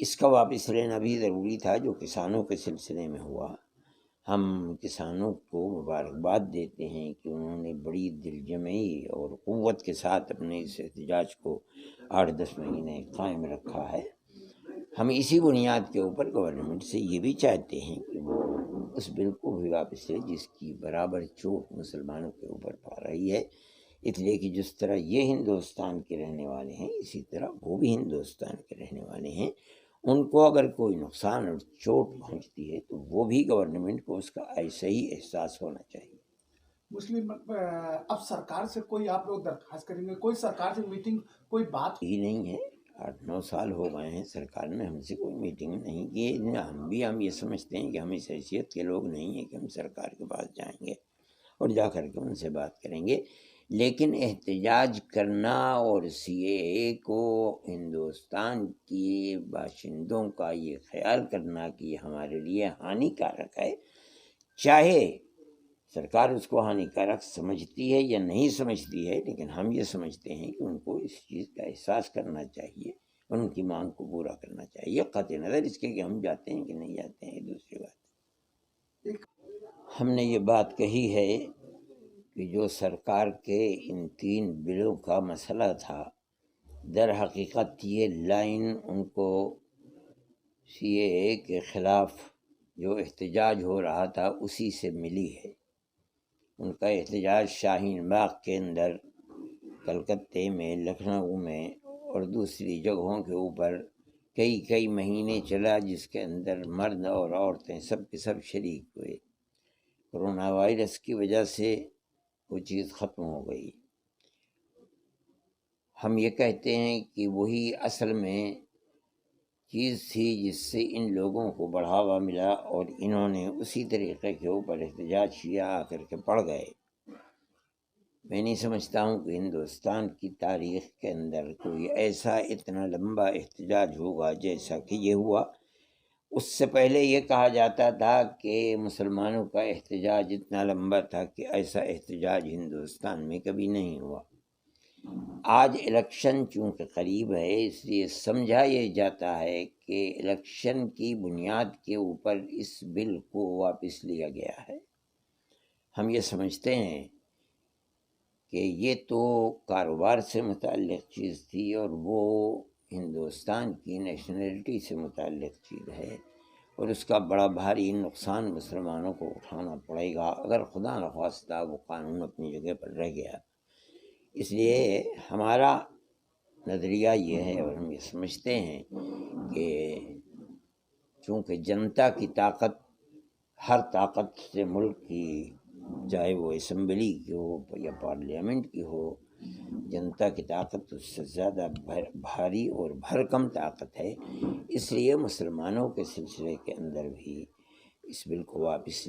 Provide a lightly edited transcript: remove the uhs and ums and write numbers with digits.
اس کا واپس لینا بھی ضروری تھا جو کسانوں کے سلسلے میں ہوا۔ ہم کسانوں کو مبارکباد دیتے ہیں کہ انہوں نے بڑی دل جمعی اور قوت کے ساتھ اپنے اس احتجاج کو 8-10 مہینے قائم رکھا ہے۔ ہم اسی بنیاد کے اوپر گورنمنٹ سے یہ بھی چاہتے ہیں کہ وہ اس بل کو بھی واپس لے جس کی برابر چوٹ مسلمانوں کے اوپر پا رہی ہے، اس لیے کہ جس طرح یہ ہندوستان کے رہنے والے ہیں اسی طرح وہ بھی ہندوستان کے رہنے والے ہیں۔ ان کو اگر کوئی نقصان اور چوٹ پہنچتی ہے تو وہ بھی گورنمنٹ کو اس کا ایسا ہی احساس ہونا چاہیے۔ مسلم اب سرکار سے کوئی آپ لوگ درخواست کریں گے؟ کوئی سرکار سے میٹنگ، کوئی بات ہی نہیں ہے، 8-9 سال ہو گئے ہیں سرکار نے ہم سے کوئی میٹنگ نہیں کی۔ ہم یہ سمجھتے ہیں کہ ہم اس حیثیت کے لوگ نہیں ہیں کہ ہم سرکار کے پاس جائیں گے اور جا کر کے ان سے بات کریں گے، لیکن احتجاج کرنا اور سی اے اے کو ہندوستان کی باشندوں کا یہ خیال کرنا کہ یہ ہمارے لیے ہانی کارک ہے، چاہے سرکار اس کو ہانی کارک سمجھتی ہے یا نہیں سمجھتی ہے، لیکن ہم یہ سمجھتے ہیں کہ ان کو اس چیز کا احساس کرنا چاہیے اور ان کی مانگ کو پورا کرنا چاہیے، قطع نظر اس کے کہ ہم جاتے ہیں کہ نہیں جاتے ہیں، یہ دوسری بات۔ ہم نے یہ بات کہی ہے کہ جو سرکار کے ان 3 بلوں کا مسئلہ تھا، در حقیقت یہ لائن ان کو سی اے اے کے خلاف جو احتجاج ہو رہا تھا اسی سے ملی ہے۔ ان کا احتجاج شاہین باغ کے اندر، کلکتے میں، لکھنؤ میں اور دوسری جگہوں کے اوپر کئی مہینے چلا، جس کے اندر مرد اور عورتیں سب کے سب شریک ہوئے۔ کرونا وائرس کی وجہ سے وہ چیز ختم ہو گئی۔ ہم یہ کہتے ہیں کہ وہی اصل میں چیز تھی جس سے ان لوگوں کو بڑھاوا ملا اور انہوں نے اسی طریقے کے اوپر احتجاج کیا، آ کر کے پڑ گئے۔ میں نہیں سمجھتا ہوں کہ ہندوستان کی تاریخ کے اندر کوئی ایسا اتنا لمبا احتجاج ہوگا جیسا کہ یہ ہوا۔ اس سے پہلے یہ کہا جاتا تھا کہ مسلمانوں کا احتجاج اتنا لمبا تھا کہ ایسا احتجاج ہندوستان میں کبھی نہیں ہوا۔ آج الیکشن چونکہ قریب ہے، اس لیے سمجھا یہ جاتا ہے کہ الیکشن کی بنیاد کے اوپر اس بل کو واپس لیا گیا ہے۔ ہم یہ سمجھتے ہیں کہ یہ تو کاروبار سے متعلق چیز تھی اور وہ ہندوستان کی نیشنلٹی سے متعلق چیز ہے، اور اس کا بڑا بھاری نقصان مسلمانوں کو اٹھانا پڑے گا اگر خدا نخواستہ وہ قانون اپنی جگہ پر رہ گیا۔ اس لیے ہمارا نظریہ یہ ہے اور ہم یہ سمجھتے ہیں کہ چونکہ جنتا کی طاقت ہر طاقت سے ملک کی، چاہے وہ اسمبلی کی ہو یا پارلیمنٹ کی ہو، جنتا کی طاقت اس سے زیادہ بھاری اور بھرکم طاقت ہے، اس لیے مسلمانوں کے سلسلے کے اندر بھی اس بل کو واپس